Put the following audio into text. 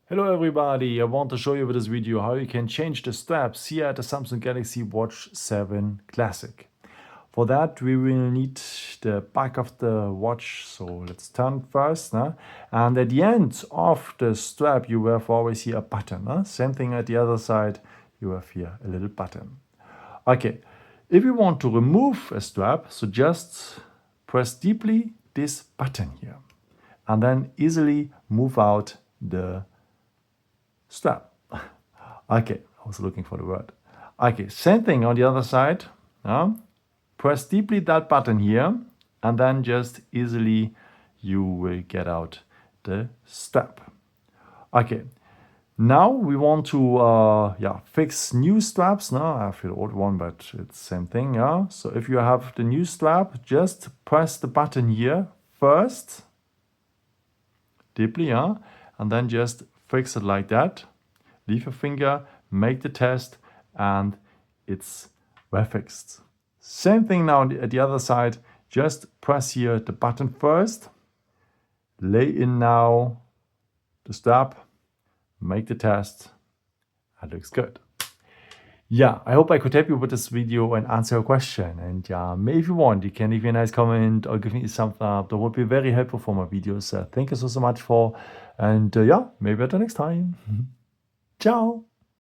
Hello everybody, I want to show you with this video how you can change the straps here at the Samsung Galaxy Watch 7 Classic. For that we will need the back of the watch, so let's turn first. And at the end of the strap you have always here a button. Same thing at the other side, you have here a little button. Okay, if you want to remove a strap, so just press deeply this button here and then easily move out the strap. Okay, I was looking for the word. Okay, same thing on the other side. Press deeply that button here and then just easily you will get out the strap. Okay, now we want to fix new straps. I have the old one, but it's the same thing. So if you have the new strap, just press the button here first, deeply, and then just fix it like that. Leave your finger, make the test, and it's well fixed. Same thing now at the other side. Just press here the button first, lay in now the strap, make the test, and it looks good. Yeah, I hope I could help you with this video and answer your question. And maybe if you want, you can leave me a nice comment or give me a thumbs up. That would be very helpful for my videos. Thank you so much for, and maybe at the next time. Ciao.